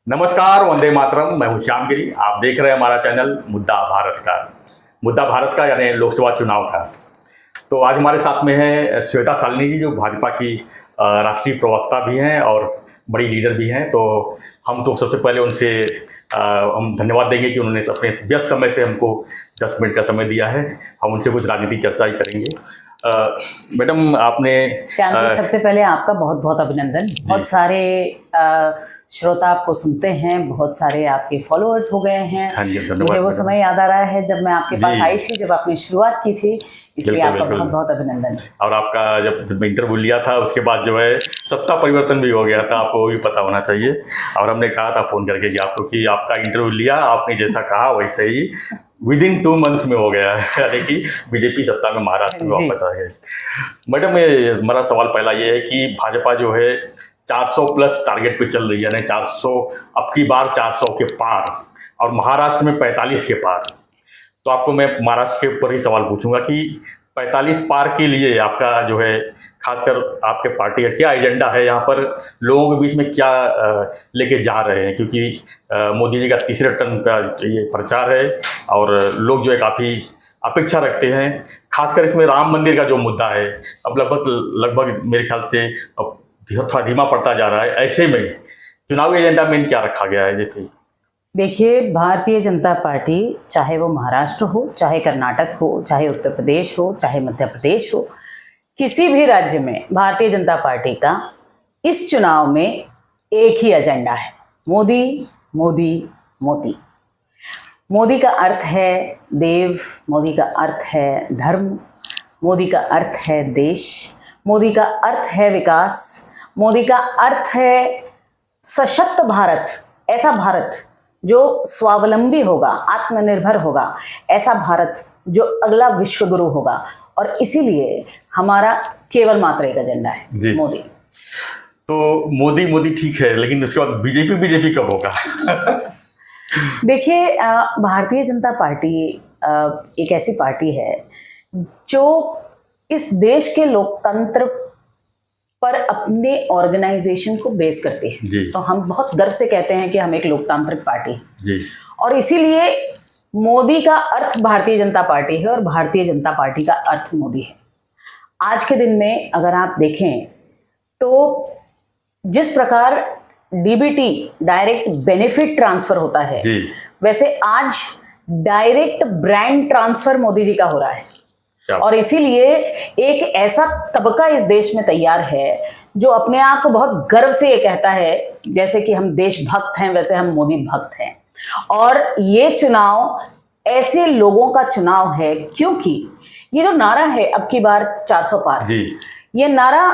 नमस्कार, वंदे मातरम। मैं हूं श्याम गिरी। आप देख रहे हैं हमारा चैनल मुद्दा भारत का यानी लोकसभा चुनाव का। तो आज हमारे साथ में है श्वेता शालिनी जी, जो भाजपा की राष्ट्रीय प्रवक्ता भी हैं और बड़ी लीडर भी हैं। तो हम तो सबसे पहले उनसे हम धन्यवाद देंगे कि उन्होंने अपने व्यस्त समय से हमको 10 मिनट का समय दिया है। हम उनसे कुछ राजनीतिक चर्चा ही करेंगे। मैडम, आपने श्याम जी, सबसे पहले आपका बहुत बहुत अभिनंदन। बहुत सारे श्रोता आपको सुनते हैं, बहुत सारे आपके फॉलोअर्स हो गए हैं। हाँ जी, धन्यवाद। मुझे वो समय याद आ रहा है जब मैं आपके पास आई थी, जब आपने शुरुआत की थी, इसलिए आपका बहुत बहुत अभिनंदन। और आपका जब इंटरव्यू लिया था उसके बाद जो है सत्ता परिवर्तन भी हो गया था, आपको वो भी पता होना चाहिए। और हमने कहा था फोन करके कि आपको कि आपका इंटरव्यू लिया, आपने जैसा कहा वैसे ही विदिन 2 मंथ्स में हो गया है, यानी कि बीजेपी सत्ता में महाराष्ट्र में वापस आ गए। मैडम, हमारा सवाल पहला ये है कि भाजपा जो है 400 प्लस टारगेट पे चल रही है, यानी 400 अब की बार 400 के पार, और महाराष्ट्र में 45 के पार। तो आपको मैं महाराष्ट्र के ऊपर ही सवाल पूछूंगा कि 45 पार के लिए आपका जो है, खासकर आपके पार्टी का क्या एजेंडा है, यहाँ पर लोगों के बीच में क्या लेके जा रहे हैं, क्योंकि मोदी जी का तीसरे टर्म का ये प्रचार है और लोग जो है काफ़ी अपेक्षा रखते हैं। खासकर इसमें राम मंदिर का जो मुद्दा है, अब लगभग मेरे ख्याल से अब थोड़ा धीमा पड़ता जा रहा है। ऐसे में चुनावी एजेंडा में क्या रखा गया है? जैसे देखिए, भारतीय जनता पार्टी, चाहे वो महाराष्ट्र हो, चाहे कर्नाटक हो, चाहे उत्तर प्रदेश हो, चाहे मध्य प्रदेश हो, किसी भी राज्य में भारतीय जनता पार्टी का इस चुनाव में एक ही एजेंडा है, मोदी मोदी मोदी। मोदी का अर्थ है देव, मोदी का अर्थ है धर्म, मोदी का अर्थ है देश, मोदी का अर्थ है विकास, मोदी का अर्थ है सशक्त भारत, ऐसा भारत जो स्वावलंबी होगा, आत्मनिर्भर होगा, ऐसा भारत जो अगला विश्व गुरु होगा। और इसीलिए हमारा केवल मात्र एक एजेंडा है, मोदी। तो मोदी मोदी ठीक है, लेकिन उसके बाद बीजेपी कब होगा? देखिए, भारतीय जनता पार्टी एक ऐसी पार्टी है जो इस देश के लोकतंत्र पर अपने ऑर्गेनाइजेशन को बेस करती है। तो हम बहुत गर्व से कहते हैं कि हम एक लोकतांत्रिक पार्टी हैं। और इसीलिए मोदी का अर्थ भारतीय जनता पार्टी है और भारतीय जनता पार्टी का अर्थ मोदी है। आज के दिन में अगर आप देखें तो जिस प्रकार डीबीटी, डायरेक्ट बेनिफिट ट्रांसफर होता है, वैसे आज direct brand transfer Modi ji का हो रहा है। और इसीलिए एक ऐसा तबका इस देश में तैयार है जो अपने आप को बहुत गर्व से ये कहता है, जैसे कि हम देशभक्त हैं वैसे हम मोदी भक्त हैं। और ये चुनाव ऐसे लोगों का चुनाव है, क्योंकि ये जो नारा है अब की बार 400 पार, ये नारा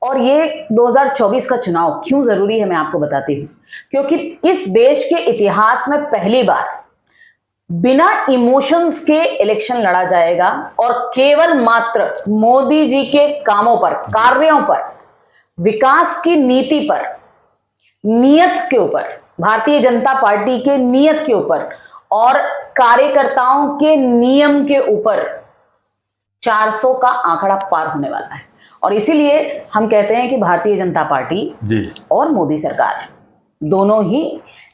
और ये 2024 का चुनाव क्यों जरूरी है मैं आपको बताती हूँ। क्योंकि इस देश के इतिहास में पहली बार बिना इमोशंस के इलेक्शन लड़ा जाएगा और केवल मात्र मोदी जी के कामों पर, कार्यों पर, विकास की नीति पर, नियत के ऊपर, भारतीय जनता पार्टी के नियत के ऊपर और कार्यकर्ताओं के नियम के ऊपर 400 का आंकड़ा पार होने वाला है। और इसीलिए हम कहते हैं कि भारतीय जनता पार्टी और मोदी सरकार दोनों ही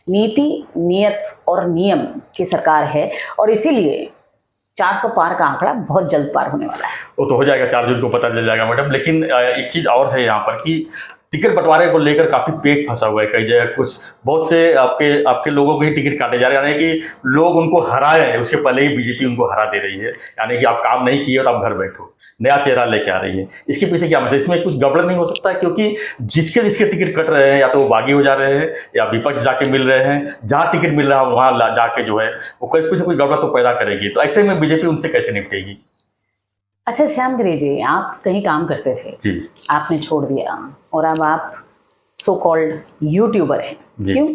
नीति, नियत और नियम की सरकार है। और इसीलिए 400 पार का आंकड़ा बहुत जल्द पार होने वाला है। वो तो हो जाएगा, 4 जून को पता चल जाएगा मैडम। लेकिन एक चीज़ और है यहाँ पर कि टिकट बंटवारे को लेकर काफ़ी पेच फंसा हुआ है कई जगह। कुछ बहुत से आपके लोगों को ही टिकट काटे जा रहे हैं, यानी कि लोग उनको हराए, उसके पहले ही बीजेपी उनको हरा दे रही है। यानी कि आप काम नहीं किए तो आप घर बैठो, नया चेहरा लेके आ रही है। इसके पीछे क्या मतलब? इसमें कुछ गड़बड़ नहीं हो सकता है? क्योंकि जिसके टिकट कट रहे हैं, या तो वो बागी हो जा रहे हैं या विपक्ष जाके मिल रहे हैं, जहाँ टिकट मिल रहा है वहाँ जाके जो है वो कुछ न कुछ गड़बड़ तो पैदा करेगी। तो ऐसे में बीजेपी उनसे कैसे निपटेगी? अच्छा श्याम गिरी जी, आप कहीं काम करते थे, आपने छोड़ दिया और अब आप सो कॉल्ड यूट्यूबर हैं। क्यों?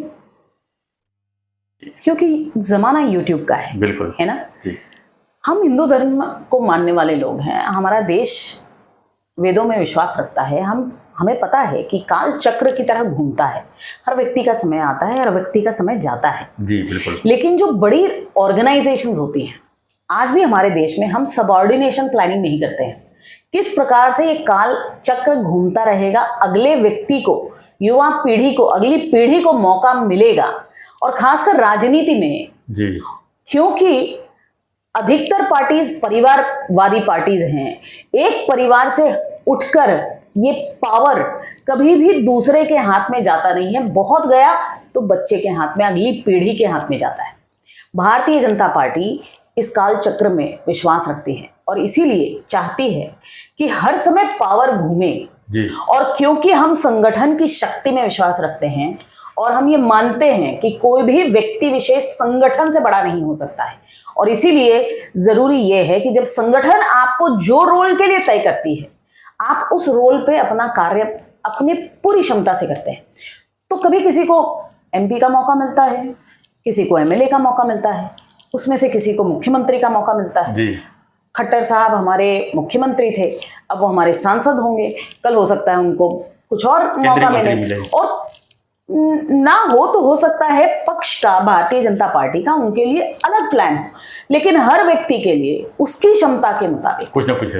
क्योंकि जमाना यूट्यूब का है। बिल्कुल, है ना? हम हिंदू धर्म को मानने वाले लोग हैं, हमारा देश वेदों में विश्वास रखता है। हमें पता है कि काल चक्र की तरह घूमता है, हर व्यक्ति का समय आता है, हर व्यक्ति का समय जाता है। बिल्कुल। लेकिन जो बड़ी ऑर्गेनाइजेशंस होती हैं, आज भी हमारे देश में हम सबऑर्डिनेशन प्लानिंग नहीं करते हैं। किस प्रकार से ये काल चक्र घूमता रहेगा, अगले व्यक्ति को युवा पीढ़ी को, अगली पीढ़ी को मौका मिलेगा, और खासकर राजनीति में जी, क्योंकि अधिकतर पार्टीज परिवारवादी पार्टीज हैं। एक परिवार से उठकर ये पावर कभी भी दूसरे के हाथ में जाता नहीं है, बहुत गया तो बच्चे के हाथ में, अगली पीढ़ी के हाथ में जाता है। भारतीय जनता पार्टी इस काल चक्र में विश्वास रखती है और इसीलिए चाहती है कि हर समय पावर घूमे जी, और क्योंकि हम संगठन की शक्ति में विश्वास रखते हैं और हम ये मानते हैं कि कोई भी व्यक्ति विशेष संगठन से बड़ा नहीं हो सकता है, और इसीलिए जरूरी ये है कि जब संगठन आपको जो रोल के लिए तय करती है, आप उस रोल पे अपना कार्य अपने पूरी क्षमता से करते हैं। तो कभी किसी को एमपी का मौका मिलता है, किसी को एमएलए का मौका मिलता है, उसमें से किसी को मुख्यमंत्री का मौका मिलता है। जी, खट्टर साहब हमारे मुख्यमंत्री थे, अब वो हमारे सांसद होंगे, कल हो सकता है उनको कुछ और मौका मिले, और ना हो सकता है पक्ष का, भारतीय जनता पार्टी का उनके लिए अलग प्लान हो, लेकिन हर व्यक्ति के लिए उसकी क्षमता के मुताबिक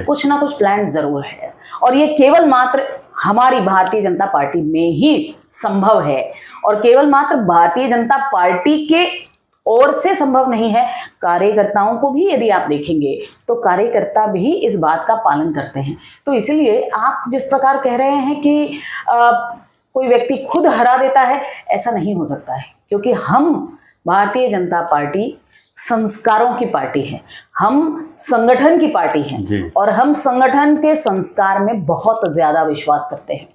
कुछ ना कुछ प्लान जरूर है, और ये केवल मात्र हमारी भारतीय जनता पार्टी में ही संभव है, और केवल मात्र भारतीय जनता पार्टी के ओर से संभव नहीं है। कार्यकर्ताओं को भी यदि आप देखेंगे तो कार्यकर्ता भी इस बात का पालन करते हैं। तो इसलिए आप जिस प्रकार कह रहे हैं कि कोई व्यक्ति खुद हरा देता है, ऐसा नहीं हो सकता है, क्योंकि हम भारतीय जनता पार्टी संस्कारों की पार्टी है, हम संगठन की पार्टी हैं, और हम संगठन के संस्कार में बहुत ज्यादा विश्वास करते हैं।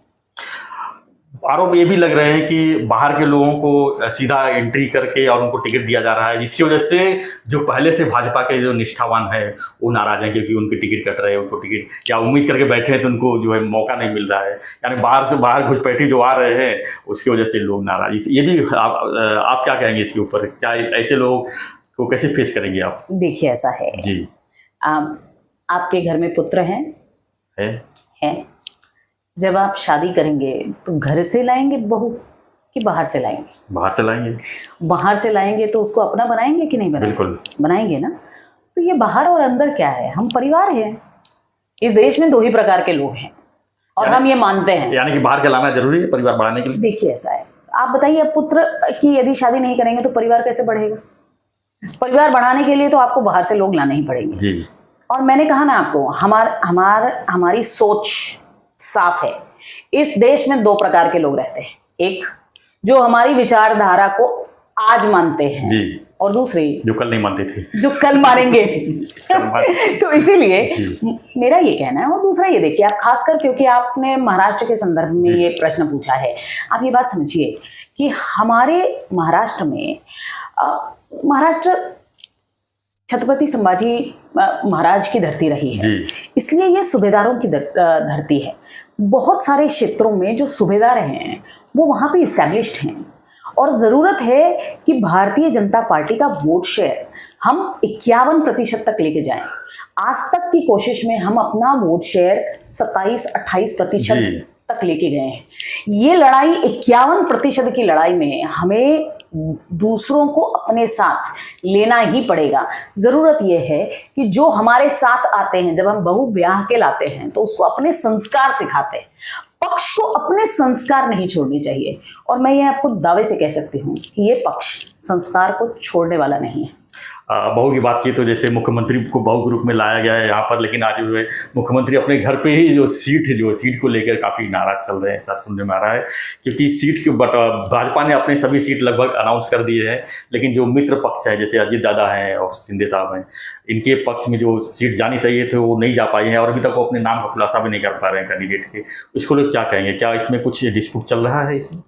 आरोप ये भी लग रहे हैं कि बाहर के लोगों को सीधा एंट्री करके और उनको टिकट दिया जा रहा है, जिसकी वजह से जो पहले से भाजपा के जो निष्ठावान है वो नाराज हैं, क्योंकि उनके टिकट कट रहे हैं, उनको टिकट या उम्मीद करके बैठे हैं तो उनको जो है मौका नहीं मिल रहा है, यानी बाहर घुसपैठी जो आ रहे हैं उसकी वजह से लोग नाराज। ये भी आप क्या कहेंगे इसके ऊपर? क्या ऐसे लोगों को कैसे फेस करेंगे आप? देखिए, ऐसा है जी, आपके घर में पुत्र हैं, जब आप शादी करेंगे तो घर से लाएंगे बहू कि बाहर से लाएंगे? बाहर से लाएंगे तो उसको अपना बनाएंगे कि नहीं बनाएंगे? बिल्कुल बनाएंगे ना। तो ये बाहर और अंदर क्या है? हम परिवार हैं। इस देश में दो ही प्रकार के लोग हैं और हम ये मानते हैं। यानी कि बाहर के लाना जरूरी है परिवार बढ़ाने के लिए? देखिए, ऐसा है, आप बताइए, अब पुत्र की यदि शादी नहीं करेंगे तो परिवार कैसे बढ़ेगा? परिवार बढ़ाने के लिए तो आपको बाहर से लोग लाने ही पड़ेंगे जी। और मैंने कहा ना आपको, हमारी सोच साफ है। इस देश में दो प्रकार के लोग रहते हैं, एक जो हमारी विचारधारा को आज मानते हैं जी, और दूसरे जो कल नहीं मानते थे, जो कल मानेंगे। तो इसीलिए मेरा ये कहना है। और दूसरा ये देखिए, आप खासकर क्योंकि आपने महाराष्ट्र के संदर्भ में ये प्रश्न पूछा है, आप ये बात समझिए कि हमारे महाराष्ट्र में महाराष्ट्र छत्रपति संभाजी महाराज की धरती रही है, इसलिए ये सूबेदारों की धरती है। बहुत सारे क्षेत्रों में जो सूबेदार हैं वो वहाँ पे इस्टेब्लिश्ड हैं और ज़रूरत है कि भारतीय जनता पार्टी का वोट शेयर हम 51% तक लेके जाएं। आज तक की कोशिश में हम अपना वोट शेयर 27-28% तक लेके गए हैं। ये लड़ाई 51% की लड़ाई में हमें दूसरों को अपने साथ लेना ही पड़ेगा। ज़रूरत यह है कि जो हमारे साथ आते हैं, जब हम बहू ब्याह के लाते हैं तो उसको अपने संस्कार सिखाते हैं। पक्ष को अपने संस्कार नहीं छोड़ने चाहिए, और मैं ये आपको दावे से कह सकती हूँ कि ये पक्ष संस्कार को छोड़ने वाला नहीं है। बहू की बात की तो जैसे मुख्यमंत्री को बहू के रूप में लाया गया है यहाँ पर, लेकिन आज जो है मुख्यमंत्री अपने घर पे ही जो सीट को लेकर काफ़ी नाराज चल रहे हैं, ऐसा सुनने में आ रहा है। क्योंकि सीट के भाजपा ने अपने सभी सीट लगभग अनाउंस कर दिए हैं, लेकिन जो मित्र पक्ष है जैसे अजीत दादा हैं और शिंदे साहब हैं, इनके पक्ष में जो सीट जानी चाहिए थे वो नहीं जा पाई हैं और अभी तक वो अपने नाम का खुलासा भी नहीं कर पा रहे हैं कैंडिडेट के। इसको लोग क्या कहेंगे? क्या इसमें कुछ डिस्प्यूट चल रहा है इसमें?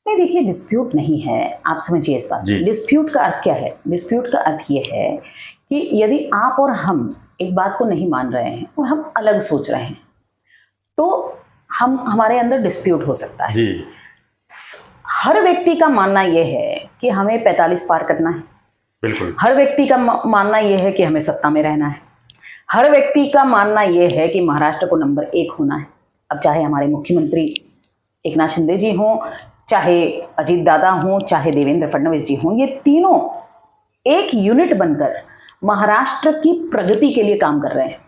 नहीं, देखिए, डिस्प्यूट नहीं है, आप समझिए इस बात। डिस्प्यूट का अर्थ क्या है? डिस्प्यूट का अर्थ ये है कि यदि आप और हम एक बात को नहीं मान रहे हैं और हम अलग सोच रहे हैं तो हमारे अंदर डिस्प्यूट हो सकता है। जी। हर व्यक्ति का मानना यह है कि हमें 45 पार करना है। बिल्कुल। हर व्यक्ति का मानना यह है कि हमें सत्ता में रहना है। हर व्यक्ति का मानना यह है कि महाराष्ट्र को नंबर 1 होना है। अब चाहे हमारे मुख्यमंत्री एकनाथ शिंदे जी हों, चाहे अजीत दादा हों, चाहे देवेंद्र फडणवीस जी हों, ये तीनों एक यूनिट बनकर महाराष्ट्र की प्रगति के लिए काम कर रहे हैं।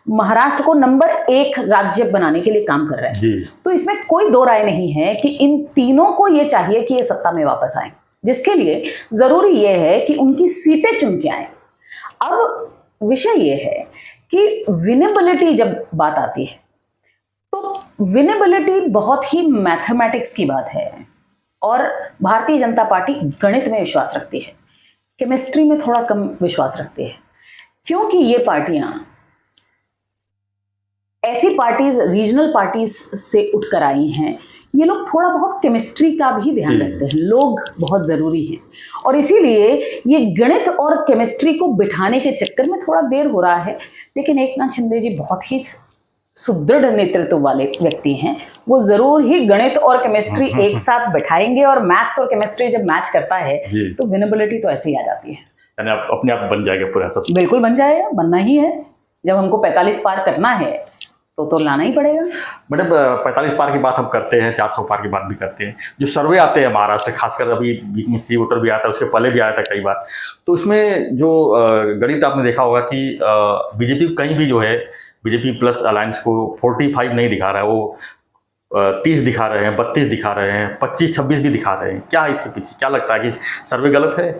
महाराष्ट्र को नंबर 1 राज्य बनाने के लिए काम कर रहे हैं। जी। तो इसमें कोई दो राय नहीं है कि इन तीनों को ये चाहिए कि ये सत्ता में वापस आए, जिसके लिए जरूरी ये है कि उनकी सीटें चुन के आए। अब विषय ये है कि विनेबिलिटी जब बात आती है तो विनेबिलिटी बहुत ही मैथमेटिक्स की बात है, और भारतीय जनता पार्टी गणित में विश्वास रखती है, केमिस्ट्री में थोड़ा कम विश्वास रखती है, क्योंकि ये पार्टियां ऐसी पार्टीज, रीजनल पार्टीज से उठकर आई हैं। ये लोग थोड़ा बहुत केमिस्ट्री का भी ध्यान रखते हैं, लोग बहुत जरूरी हैं, और इसीलिए ये गणित और केमिस्ट्री को बिठाने के चक्कर में थोड़ा देर हो रहा है। लेकिन एकनाथ शिंदे जी बहुत ही सुदृढ़ नेतृत्व वाले व्यक्ति हैं, वो जरूर ही गणित और केमिस्ट्री एक साथ बिठाएंगे, और मैथ्स और केमिस्ट्री जब मैच करता है तो विनेबिलिटी तो ऐसे ही आ जाती है, यानी आप अपने आप बन जाएगा पूरा सब। बिल्कुल बन जाएगा, बनना ही है। जब हमको 45 पार करना है तो लाना ही पड़ेगा। मैडम 45 पार की बात हम करते हैं, 400 पार की बात भी करते हैं। जो सर्वे आते हैं महाराष्ट्र, खासकर अभी बीच में सी वोटर भी आता है, उसके पहले भी आया था कई बार, तो उसमें जो गणित आपने देखा होगा कि बीजेपी कहीं भी जो है, बीजेपी प्लस अलायंस को 45 नहीं दिखा रहा है, वो 30 दिखा रहे हैं, 32 दिखा रहे हैं, 25-26 भी दिखा रहे हैं। क्या है इसके पीछे, क्या लगता है कि सर्वे गलत है?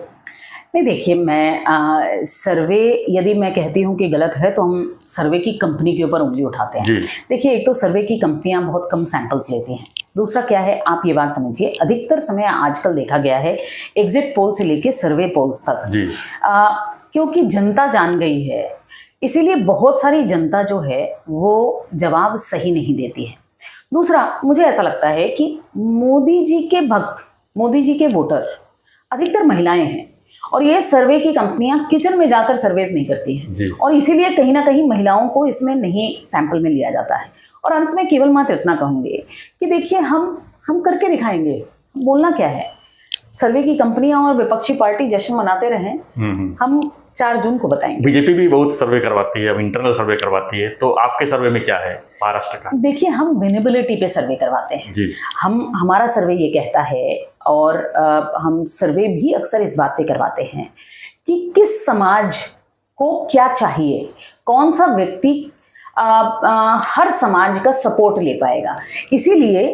नहीं, देखिए, मैं सर्वे यदि मैं कहती हूँ कि गलत है तो हम सर्वे की कंपनी के ऊपर उंगली उठाते हैं। देखिए, एक तो सर्वे की कंपनियां बहुत कम सैंपल्स लेती हैं, दूसरा क्या है, आप ये बात समझिए, अधिकतर समय आजकल देखा गया है एग्जिट पोल से लेके सर्वे पोल्स तक, क्योंकि जनता जान गई है, इसीलिए बहुत सारी जनता जो है वो जवाब सही नहीं देती है। दूसरा, मुझे ऐसा लगता है कि मोदी जी के भक्त, मोदी जी के वोटर अधिकतर महिलाएं हैं, और ये सर्वे की कंपनियां किचन में जाकर सर्वेस नहीं करती हैं, और इसीलिए कहीं ना कहीं महिलाओं को इसमें नहीं सैंपल में लिया जाता है। और अंत में केवल मात्र इतना कहूंगी कि देखिए, हम करके दिखाएंगे, बोलना क्या है। सर्वे की कंपनियां और विपक्षी पार्टी जश्न मनाते रहें, हम 4 जून को बताएंगे। बीजेपी भी बहुत सर्वे करवाती है, अब इंटरनल सर्वे करवाती है, तो आपके सर्वे में क्या है महाराष्ट्र का? देखिए, हम विनेबिलिटी पे सर्वे करवाते हैं जी। हमारा सर्वे ये कहता है, और हम सर्वे भी अक्सर इस बात पे करवाते हैं कि किस समाज को क्या चाहिए, कौन सा व्यक्ति हर समाज का सपोर्ट ले पाएगा, इसीलिए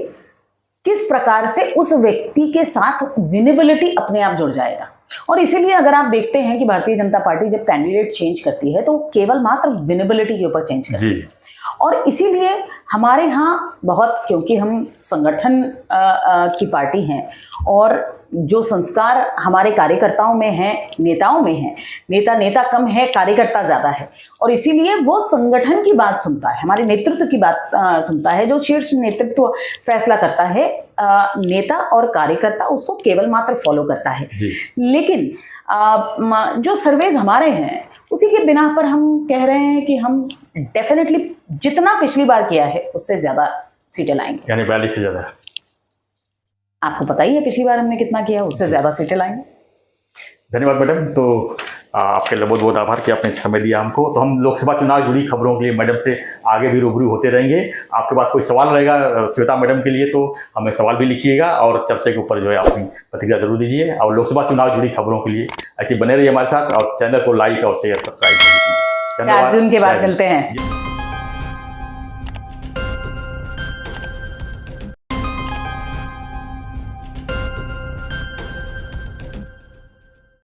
किस प्रकार से उस व्यक्ति के साथ विनेबिलिटी अपने आप जुड़ जाएगा। और इसीलिए अगर आप देखते हैं कि भारतीय जनता पार्टी जब कैंडिडेट चेंज करती है तो केवल मात्र विनेबिलिटी के ऊपर चेंज करती है, और इसीलिए हमारे यहाँ बहुत, क्योंकि हम संगठन की पार्टी हैं, और जो संस्कार हमारे कार्यकर्ताओं में है, नेताओं में है, नेता कम है, कार्यकर्ता ज़्यादा है, और इसीलिए वो संगठन की बात सुनता है, हमारे नेतृत्व की बात सुनता है। जो शीर्ष नेतृत्व फैसला करता है, नेता और कार्यकर्ता उसको केवल मात्र फॉलो करता है। लेकिन जो सर्वेज हमारे हैं उसी के बिना पर हम कह रहे हैं कि हम डेफिनेटली जितना पिछली बार किया है उससे ज्यादा सीटें लाएंगे, यानी 42 से ज्यादा। आपको पता ही है पिछली बार हमने कितना किया, उससे ज्यादा सीटें लाएंगे। धन्यवाद मैडम, तो आपके लिए बहुत बहुत आभार कि आपने समय दिया हमको। तो हम लोकसभा चुनाव जुड़ी खबरों के लिए मैडम से आगे भी रूबरू होते रहेंगे। आपके पास कोई सवाल रहेगा श्वेता मैडम के लिए तो हमें सवाल भी लिखिएगा, और चर्चा के ऊपर जो है अपनी प्रतिक्रिया जरूर दीजिए। और लोकसभा चुनाव जुड़ी खबरों के लिए ऐसे बने रहिए हमारे साथ, और चैनल को लाइक और शेयर सब्सक्राइब कीजिए। 4 जून के बाद मिलते हैं।